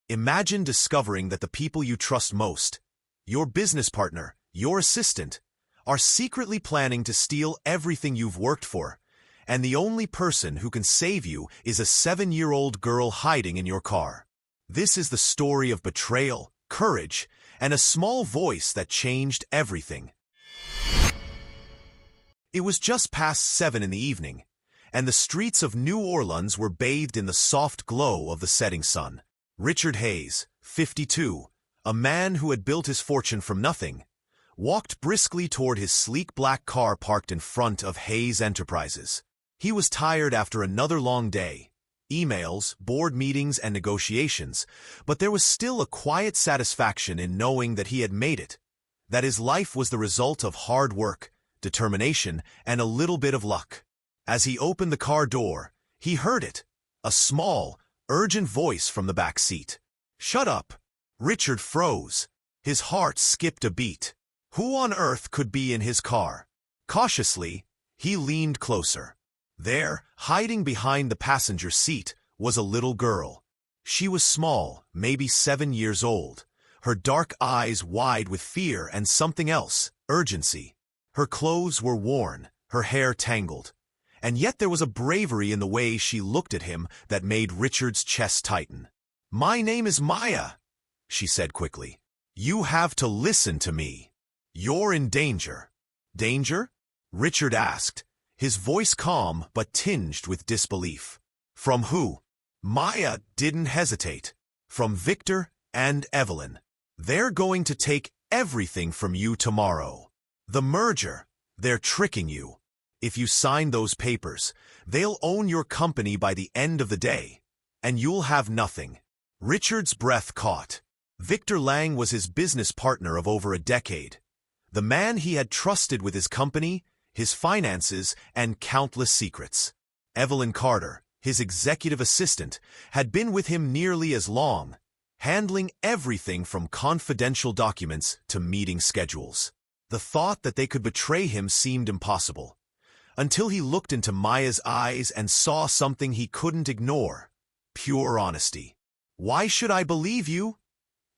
Imagine discovering that the people you trust most, your business partner, your assistant, are secretly planning to steal everything you've worked for, and the only person who can save you is a 7-year-old girl hiding in your car. This is the story of betrayal, courage, and a small voice that changed everything. It was just past 7 in the evening, and the streets of New Orleans were bathed in the soft glow of the setting sun. Richard Hayes, 52, a man who had built his fortune from nothing, walked briskly toward his sleek black car parked in front of Hayes Enterprises. He was tired after another long day, emails, board meetings, and negotiations, but there was still a quiet satisfaction in knowing that he had made it, that his life was the result of hard work, determination, and a little bit of luck. As he opened the car door, he heard it, a small, urgent voice from the back seat. "Shut up." Richard froze. His heart skipped a beat. Who on earth could be in his car? Cautiously, he leaned closer. There, hiding behind the passenger seat, was a little girl. She was small, maybe 7 years old, her dark eyes wide with fear and something else, urgency. Her clothes were worn, her hair tangled, and yet there was a bravery in the way she looked at him that made Richard's chest tighten. "My name is Maya," she said quickly. "You have to listen to me. You're in danger." "Danger?" Richard asked, his voice calm but tinged with disbelief. "From who?" Maya didn't hesitate. "From Victor and Evelyn. They're going to take everything from you tomorrow. The merger. They're tricking you. If you sign those papers, they'll own your company by the end of the day, and you'll have nothing." Richard's breath caught. Victor Lang was his business partner of over a decade, the man he had trusted with his company, his finances, and countless secrets. Evelyn Carter, his executive assistant, had been with him nearly as long, handling everything from confidential documents to meeting schedules. The thought that they could betray him seemed impossible, until he looked into Maya's eyes and saw something he couldn't ignore: pure honesty. "Why should I believe you?"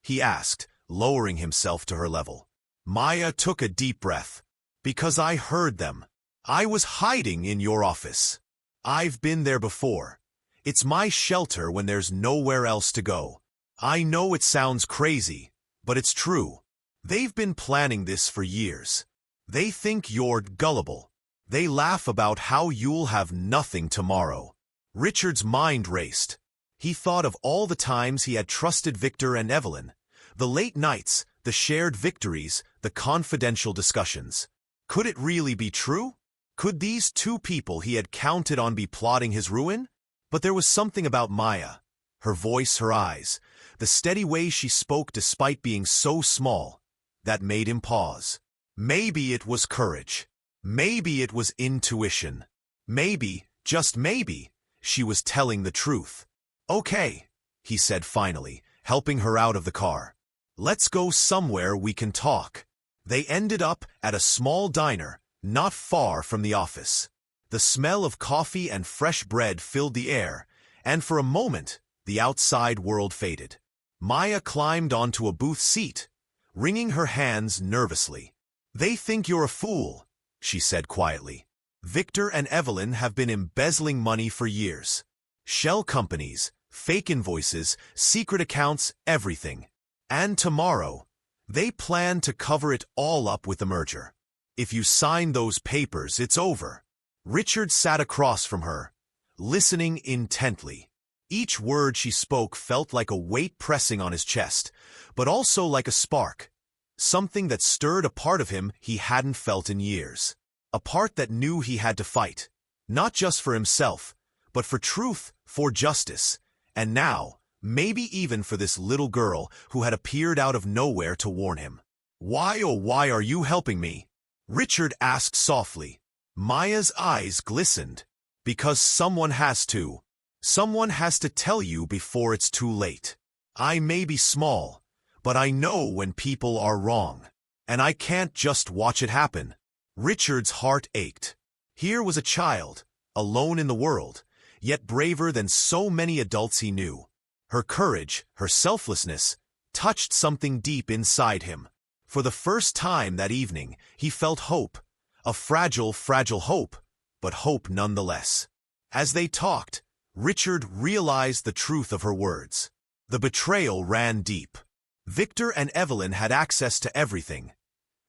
he asked, lowering himself to her level. Maya took a deep breath. "Because I heard them. I was hiding in your office. I've been there before. It's my shelter when there's nowhere else to go. I know it sounds crazy, but it's true. They've been planning this for years. They think you're gullible. They laugh about how you'll have nothing tomorrow." Richard's mind raced. He thought of all the times he had trusted Victor and Evelyn, the late nights, the shared victories, the confidential discussions. Could it really be true? Could these two people he had counted on be plotting his ruin? But there was something about Maya, her voice, her eyes, the steady way she spoke despite being so small, that made him pause. Maybe it was courage. Maybe it was intuition. Maybe, just maybe, she was telling the truth. "Okay," he said finally, helping her out of the car. "Let's go somewhere we can talk." They ended up at a small diner, not far from the office. The smell of coffee and fresh bread filled the air, and for a moment, the outside world faded. Maya climbed onto a booth seat, wringing her hands nervously. "They think you're a fool," she said quietly. "Victor and Evelyn have been embezzling money for years. Shell companies, fake invoices, secret accounts, everything. And tomorrow, they plan to cover it all up with the merger. If you sign those papers, it's over." Richard sat across from her, listening intently. Each word she spoke felt like a weight pressing on his chest, but also like a spark, something that stirred a part of him he hadn't felt in years. A part that knew he had to fight, not just for himself, but for truth, for justice, and now, maybe even for this little girl who had appeared out of nowhere to warn him. "Why, oh why are you helping me?" Richard asked softly. Maya's eyes glistened. "Because someone has to. Someone has to tell you before it's too late. I may be small, but I know when people are wrong, and I can't just watch it happen." Richard's heart ached. Here was a child, alone in the world, yet braver than so many adults he knew. Her courage, her selflessness, touched something deep inside him. For the first time that evening, he felt hope. A fragile, fragile hope, but hope nonetheless. As they talked, Richard realized the truth of her words. The betrayal ran deep. Victor and Evelyn had access to everything.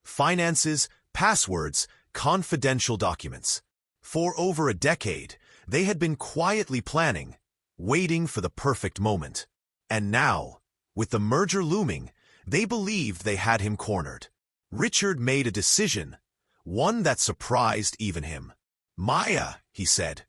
Finances, passwords, confidential documents. For over a decade, they had been quietly planning, waiting for the perfect moment. And now, with the merger looming, they believed they had him cornered. Richard made a decision, one that surprised even him. "Maya," he said,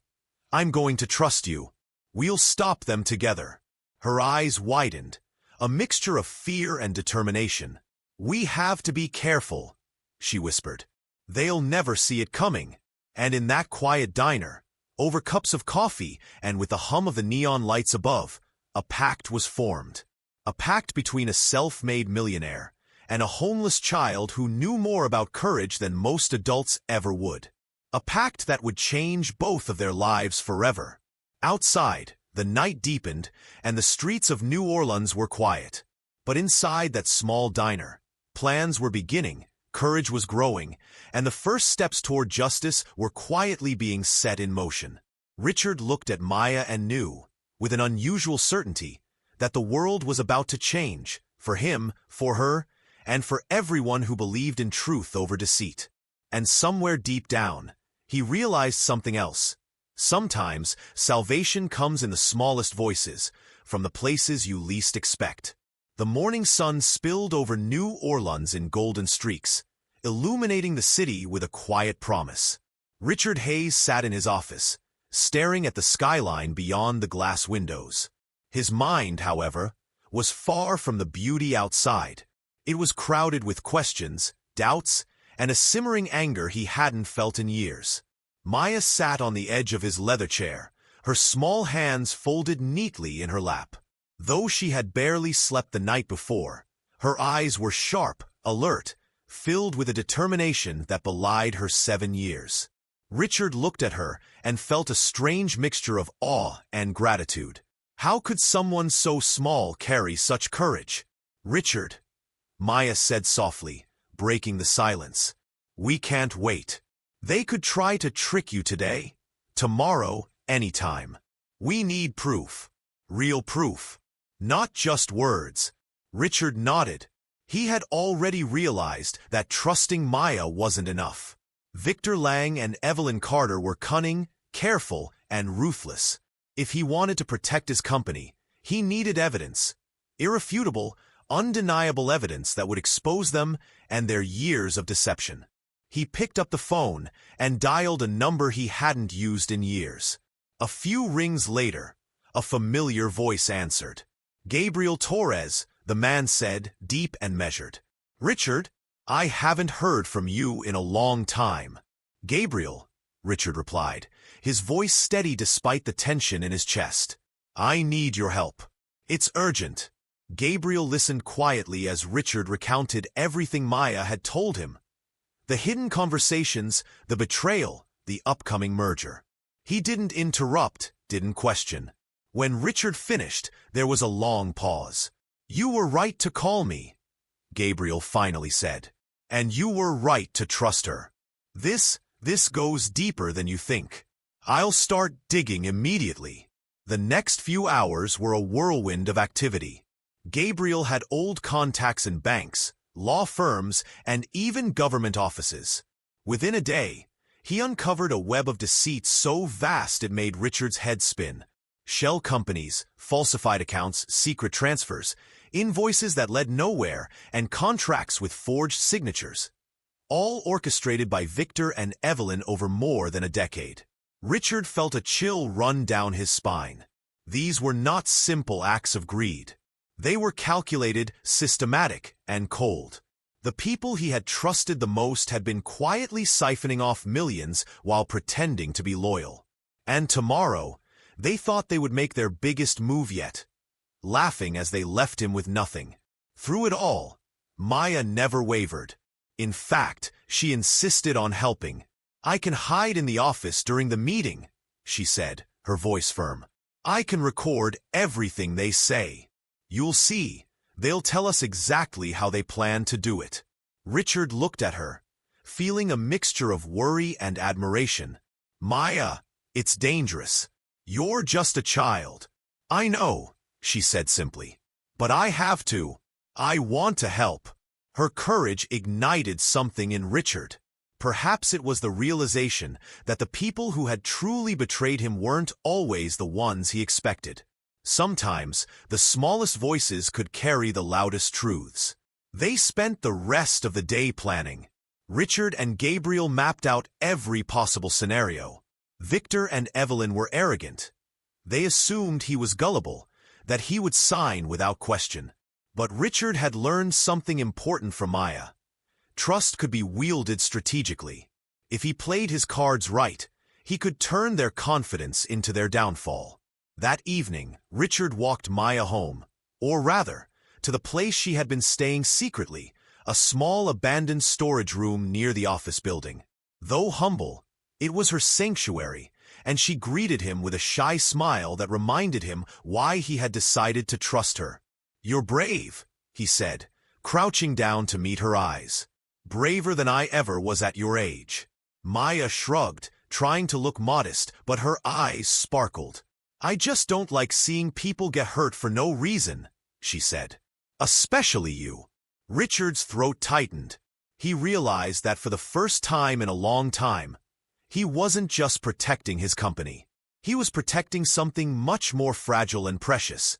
"I'm going to trust you. We'll stop them together." Her eyes widened, a mixture of fear and determination. "We have to be careful," she whispered. "They'll never see it coming." And in that quiet diner, over cups of coffee and with the hum of the neon lights above, a pact was formed. A pact between a self-made millionaire and a homeless child who knew more about courage than most adults ever would. A pact that would change both of their lives forever. Outside, the night deepened, and the streets of New Orleans were quiet. But inside that small diner, plans were beginning, courage was growing, and the first steps toward justice were quietly being set in motion. Richard looked at Maya and knew, with an unusual certainty, that the world was about to change, for him, for her, and for everyone who believed in truth over deceit. And somewhere deep down, he realized something else. Sometimes, salvation comes in the smallest voices, from the places you least expect. The morning sun spilled over New Orleans in golden streaks, illuminating the city with a quiet promise. Richard Hayes sat in his office, staring at the skyline beyond the glass windows. His mind, however, was far from the beauty outside. It was crowded with questions, doubts, and a simmering anger he hadn't felt in years. Maya sat on the edge of his leather chair, her small hands folded neatly in her lap. Though she had barely slept the night before, her eyes were sharp, alert, filled with a determination that belied her 7 years. Richard looked at her and felt a strange mixture of awe and gratitude. How could someone so small carry such courage? "Richard," Maya said softly, breaking the silence, "we can't wait. They could try to trick you today, tomorrow, anytime. We need proof. Real proof. Not just words." Richard nodded. He had already realized that trusting Maya wasn't enough. Victor Lang and Evelyn Carter were cunning, careful, and ruthless. If he wanted to protect his company, he needed evidence. Irrefutable, undeniable evidence that would expose them and their years of deception. He picked up the phone and dialed a number he hadn't used in years. A few rings later, a familiar voice answered. "Gabriel Torres," the man said, deep and measured. "Richard, I haven't heard from you in a long time." "Gabriel," Richard replied, his voice steady despite the tension in his chest. "I need your help. It's urgent." Gabriel listened quietly as Richard recounted everything Maya had told him. The hidden conversations, the betrayal, the upcoming merger. He didn't interrupt, didn't question. When Richard finished, there was a long pause. "You were right to call me," Gabriel finally said. "And you were right to trust her. This goes deeper than you think. I'll start digging immediately." The next few hours were a whirlwind of activity. Gabriel had old contacts in banks, law firms, and even government offices. Within a day, he uncovered a web of deceit so vast it made Richard's head spin. Shell companies, falsified accounts, secret transfers, invoices that led nowhere, and contracts with forged signatures. All orchestrated by Victor and Evelyn over more than a decade. Richard felt a chill run down his spine. These were not simple acts of greed. They were calculated, systematic, and cold. The people he had trusted the most had been quietly siphoning off millions while pretending to be loyal. And tomorrow, they thought they would make their biggest move yet, laughing as they left him with nothing. Through it all, Maya never wavered. In fact, she insisted on helping. "I can hide in the office during the meeting," she said, her voice firm. I can record everything they say. You'll see, they'll tell us exactly how they plan to do it." Richard looked at her, feeling a mixture of worry and admiration. "Maya, it's dangerous. You're just a child." "I know," she said simply. "But I have to. I want to help." Her courage ignited something in Richard. Perhaps it was the realization that the people who had truly betrayed him weren't always the ones he expected. Sometimes, the smallest voices could carry the loudest truths. They spent the rest of the day planning. Richard and Gabriel mapped out every possible scenario. Victor and Evelyn were arrogant. They assumed he was gullible, that he would sign without question. But Richard had learned something important from Maya. Trust could be wielded strategically. If he played his cards right, he could turn their confidence into their downfall. That evening, Richard walked Maya home, or rather, to the place she had been staying secretly, a small abandoned storage room near the office building. Though humble, it was her sanctuary, and she greeted him with a shy smile that reminded him why he had decided to trust her. "You're brave," he said, crouching down to meet her eyes. "Braver than I ever was at your age." Maya shrugged, trying to look modest, but her eyes sparkled. "I just don't like seeing people get hurt for no reason," she said. "Especially you." Richard's throat tightened. He realized that for the first time in a long time, he wasn't just protecting his company. He was protecting something much more fragile and precious.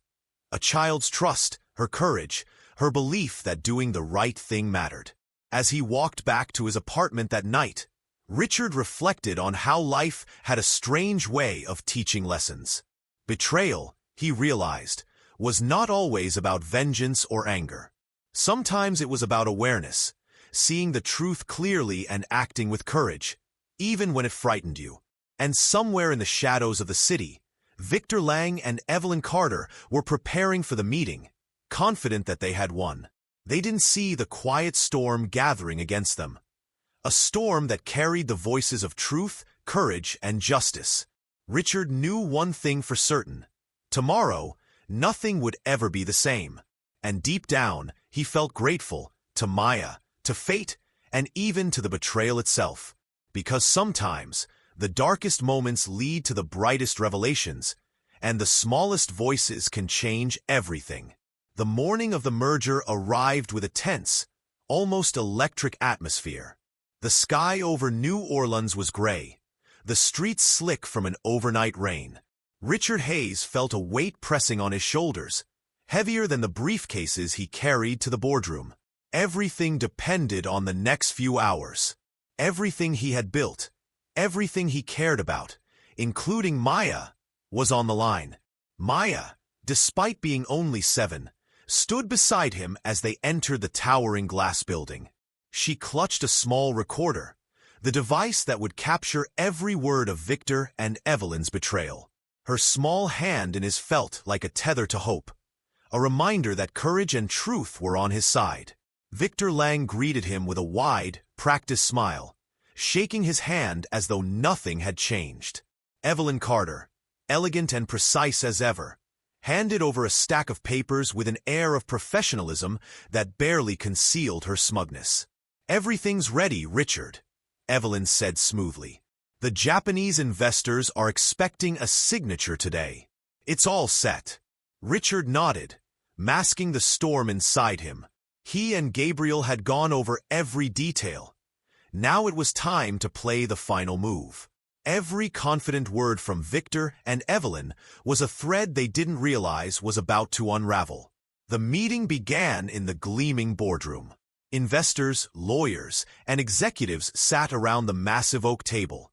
A child's trust, her courage, her belief that doing the right thing mattered. As he walked back to his apartment that night, Richard reflected on how life had a strange way of teaching lessons. Betrayal, he realized, was not always about vengeance or anger. Sometimes it was about awareness, seeing the truth clearly and acting with courage, even when it frightened you. And somewhere in the shadows of the city, Victor Lang and Evelyn Carter were preparing for the meeting, confident that they had won. They didn't see the quiet storm gathering against them. A storm that carried the voices of truth, courage, and justice. Richard knew one thing for certain. Tomorrow, nothing would ever be the same. And deep down, he felt grateful to Maya, to fate, and even to the betrayal itself. Because sometimes, the darkest moments lead to the brightest revelations, and the smallest voices can change everything. The morning of the merger arrived with a tense, almost electric atmosphere. The sky over New Orleans was gray, the streets slick from an overnight rain. Richard Hayes felt a weight pressing on his shoulders, heavier than the briefcases he carried to the boardroom. Everything depended on the next few hours. Everything he had built, everything he cared about, including Maya, was on the line. Maya, despite being only 7, stood beside him as they entered the towering glass building. She clutched a small recorder, the device that would capture every word of Victor and Evelyn's betrayal. Her small hand in his felt like a tether to hope, a reminder that courage and truth were on his side. Victor Lang greeted him with a wide, practiced smile, shaking his hand as though nothing had changed. Evelyn Carter, elegant and precise as ever, handed over a stack of papers with an air of professionalism that barely concealed her smugness. "Everything's ready, Richard," Evelyn said smoothly. "The Japanese investors are expecting a signature today. It's all set." Richard nodded, masking the storm inside him. He and Gabriel had gone over every detail. Now it was time to play the final move. Every confident word from Victor and Evelyn was a thread they didn't realize was about to unravel. The meeting began in the gleaming boardroom. Investors, lawyers, and executives sat around the massive oak table,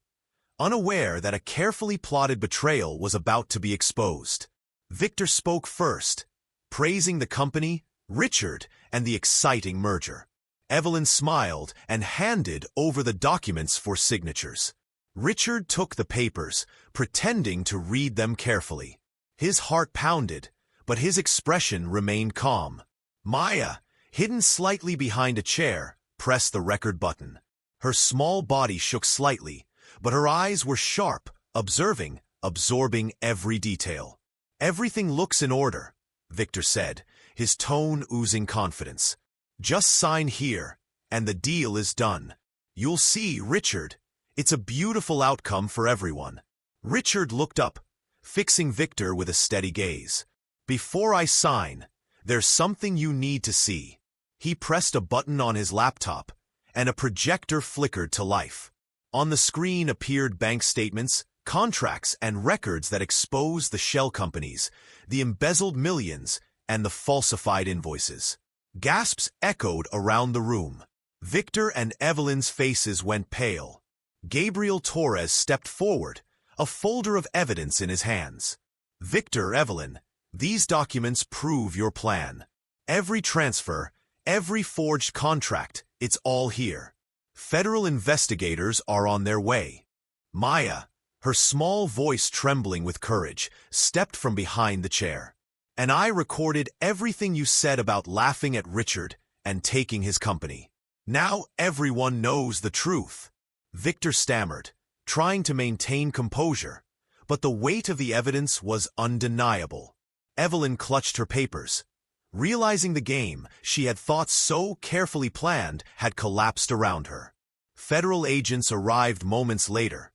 unaware that a carefully plotted betrayal was about to be exposed. Victor spoke first, praising the company, Richard, and the exciting merger. Evelyn smiled and handed over the documents for signatures. Richard took the papers, pretending to read them carefully. His heart pounded, but his expression remained calm. Maya, hidden slightly behind a chair, pressed the record button. Her small body shook slightly, but her eyes were sharp, absorbing every detail. Everything looks in order, Victor said, his tone oozing confidence. Just sign here, and the deal is done. You'll see, Richard. It's a beautiful outcome for everyone. Richard looked up, fixing Victor with a steady gaze. Before I sign, there's something you need to see. He pressed a button on his laptop, and a projector flickered to life. On the screen appeared bank statements, contracts, and records that exposed the shell companies, the embezzled millions, and the falsified invoices. Gasps echoed around the room. Victor and Evelyn's faces went pale. Gabriel Torres stepped forward, a folder of evidence in his hands. Victor, Evelyn, these documents prove your plan. Every transfer, every forged contract, it's all here. Federal investigators are on their way. Maya, her small voice trembling with courage, stepped from behind the chair. And I recorded everything you said about laughing at Richard and taking his company. Now everyone knows the truth. Victor stammered, trying to maintain composure, but the weight of the evidence was undeniable. Evelyn clutched her papers, realizing the game she had thought so carefully planned had collapsed around her. Federal agents arrived moments later,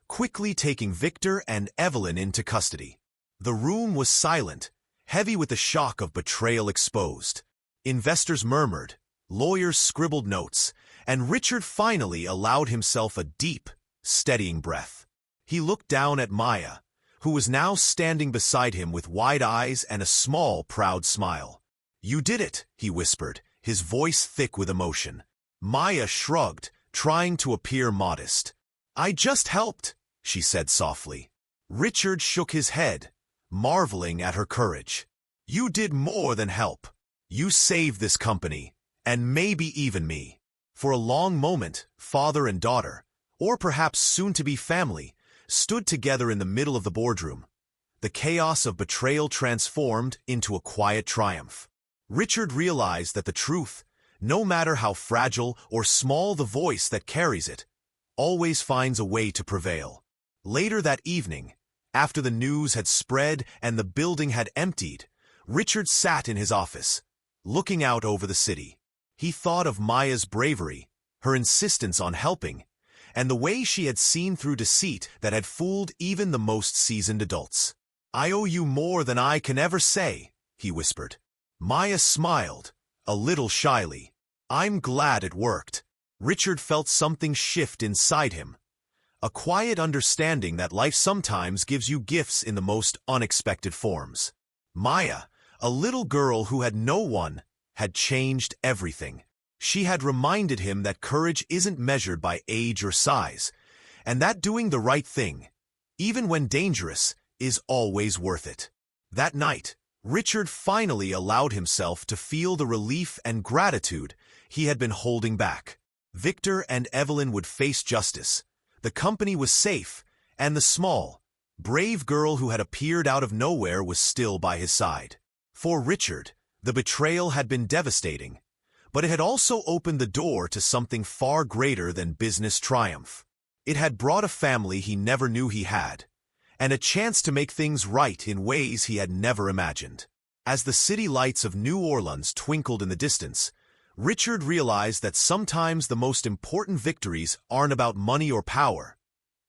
quickly taking Victor and Evelyn into custody. The room was silent, heavy with the shock of betrayal exposed. Investors murmured, lawyers scribbled notes, and Richard finally allowed himself a deep, steadying breath. He looked down at Maya, who was now standing beside him with wide eyes and a small, proud smile. "You did it," he whispered, his voice thick with emotion. Maya shrugged, trying to appear modest. "I just helped," she said softly. Richard shook his head, marveling at her courage. "You did more than help. You saved this company, and maybe even me." For a long moment, father and daughter, or perhaps soon-to-be family, stood together in the middle of the boardroom. The chaos of betrayal transformed into a quiet triumph. Richard realized that the truth, no matter how fragile or small the voice that carries it, always finds a way to prevail. Later that evening, after the news had spread and the building had emptied, Richard sat in his office, looking out over the city. He thought of Maya's bravery, her insistence on helping, and the way she had seen through deceit that had fooled even the most seasoned adults. "I owe you more than I can ever say," he whispered. Maya smiled, a little shyly. "I'm glad it worked." Richard felt something shift inside him, a quiet understanding that life sometimes gives you gifts in the most unexpected forms. Maya, a little girl who had no one, had changed everything. She had reminded him that courage isn't measured by age or size, and that doing the right thing, even when dangerous, is always worth it. That night, Richard finally allowed himself to feel the relief and gratitude he had been holding back. Victor and Evelyn would face justice. The company was safe, and the small, brave girl who had appeared out of nowhere was still by his side. For Richard, the betrayal had been devastating, but it had also opened the door to something far greater than business triumph. It had brought a family he never knew he had, and a chance to make things right in ways he had never imagined. As the city lights of New Orleans twinkled in the distance, Richard realized that sometimes the most important victories aren't about money or power.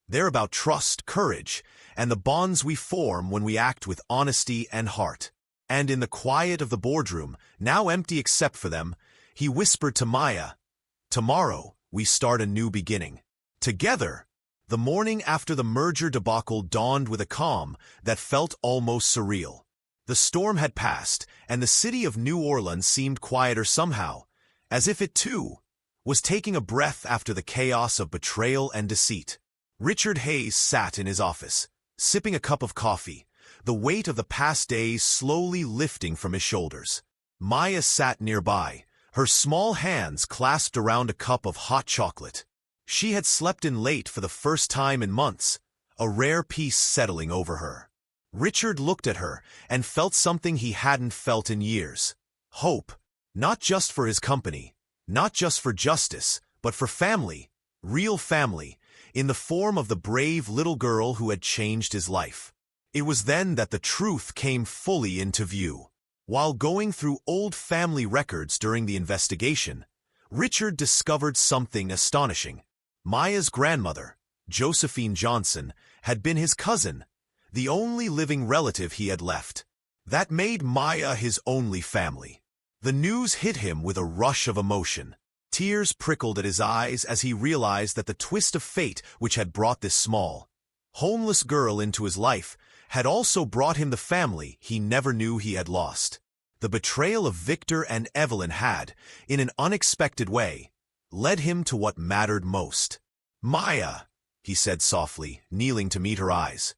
They're about trust, courage, and the bonds we form when we act with honesty and heart. And in the quiet of the boardroom, now empty except for them, he whispered to Maya, "Tomorrow, we start a new beginning. Together." The morning after the merger debacle dawned with a calm that felt almost surreal. The storm had passed, and the city of New Orleans seemed quieter somehow, as if it too was taking a breath after the chaos of betrayal and deceit. Richard Hayes sat in his office, sipping a cup of coffee, the weight of the past days slowly lifting from his shoulders. Maya sat nearby, her small hands clasped around a cup of hot chocolate. She had slept in late for the first time in months, a rare peace settling over her. Richard looked at her and felt something he hadn't felt in years. Hope, not just for his company, not just for justice, but for family, real family, in the form of the brave little girl who had changed his life. It was then that the truth came fully into view. While going through old family records during the investigation, Richard discovered something astonishing. Maya's grandmother, Josephine Johnson, had been his cousin, the only living relative he had left. That made Maya his only family. The news hit him with a rush of emotion. Tears prickled at his eyes as he realized that the twist of fate which had brought this small, homeless girl into his life had also brought him the family he never knew he had lost. The betrayal of Victor and Evelyn had, in an unexpected way, led him to what mattered most. "Maya," he said softly, kneeling to meet her eyes.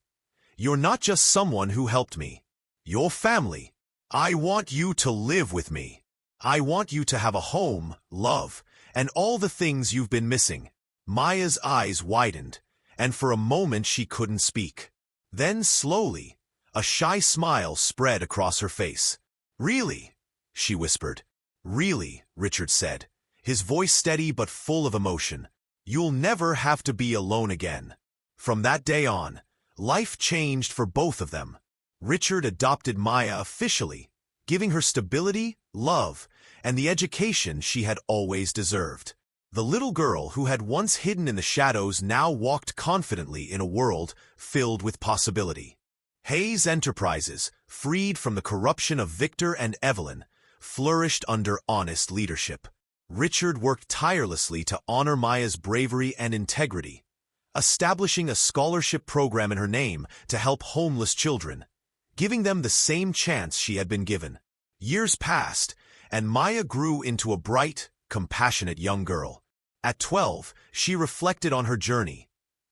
"You're not just someone who helped me. You're family. I want you to live with me. I want you to have a home, love, and all the things you've been missing." Maya's eyes widened, and for a moment she couldn't speak. Then slowly, a shy smile spread across her face. "Really?" she whispered. "Really," Richard said, his voice steady but full of emotion. "You'll never have to be alone again." From that day on, life changed for both of them. Richard adopted Maya officially, giving her stability, love, and the education she had always deserved. The little girl who had once hidden in the shadows now walked confidently in a world filled with possibility. Hayes Enterprises, freed from the corruption of Victor and Evelyn, flourished under honest leadership. Richard worked tirelessly to honor Maya's bravery and integrity, establishing a scholarship program in her name to help homeless children, giving them the same chance she had been given. Years passed, and Maya grew into a bright, compassionate young girl. At 12, she reflected on her journey.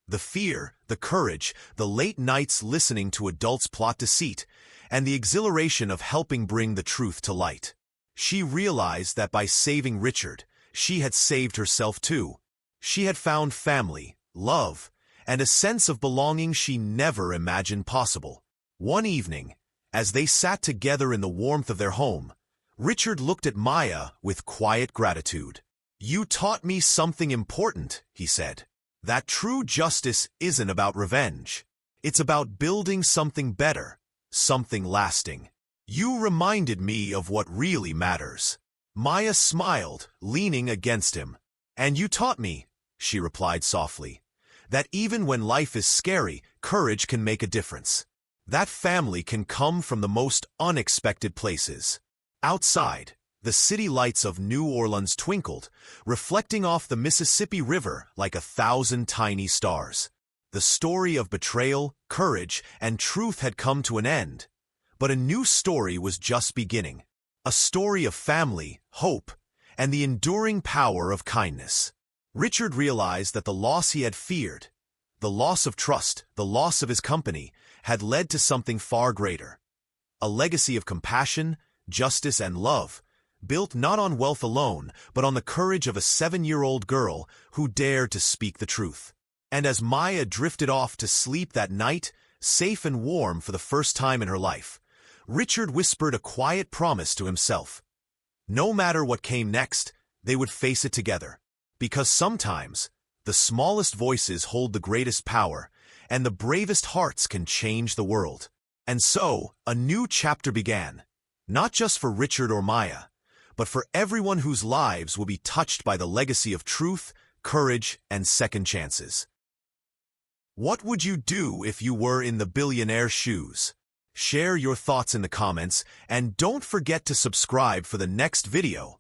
The fear, the courage, the late nights listening to adults plot deceit, and the exhilaration of helping bring the truth to light. She realized that by saving Richard, she had saved herself too. She had found family, love, and a sense of belonging she never imagined possible. One evening, as they sat together in the warmth of their home, Richard looked at Maya with quiet gratitude. "You taught me something important," he said. "That true justice isn't about revenge. It's about building something better, something lasting. You reminded me of what really matters." Maya smiled, leaning against him. "And you taught me," she replied softly, "that even when life is scary, courage can make a difference. That family can come from the most unexpected places." Outside, the city lights of New Orleans twinkled, reflecting off the Mississippi River like 1,000 tiny stars. The story of betrayal, courage, and truth had come to an end, but a new story was just beginning. A story of family, hope, and the enduring power of kindness. Richard realized that the loss he had feared, the loss of trust, the loss of his company, had led to something far greater. A legacy of compassion, justice, and love, built not on wealth alone, but on the courage of a 7-year-old girl who dared to speak the truth. And as Maya drifted off to sleep that night, safe and warm for the first time in her life, Richard whispered a quiet promise to himself. No matter what came next, they would face it together. Because sometimes, the smallest voices hold the greatest power, and the bravest hearts can change the world. And so, a new chapter began. Not just for Richard or Maya, but for everyone whose lives will be touched by the legacy of truth, courage, and second chances. What would you do if you were in the billionaire's shoes? Share your thoughts in the comments, and don't forget to subscribe for the next video.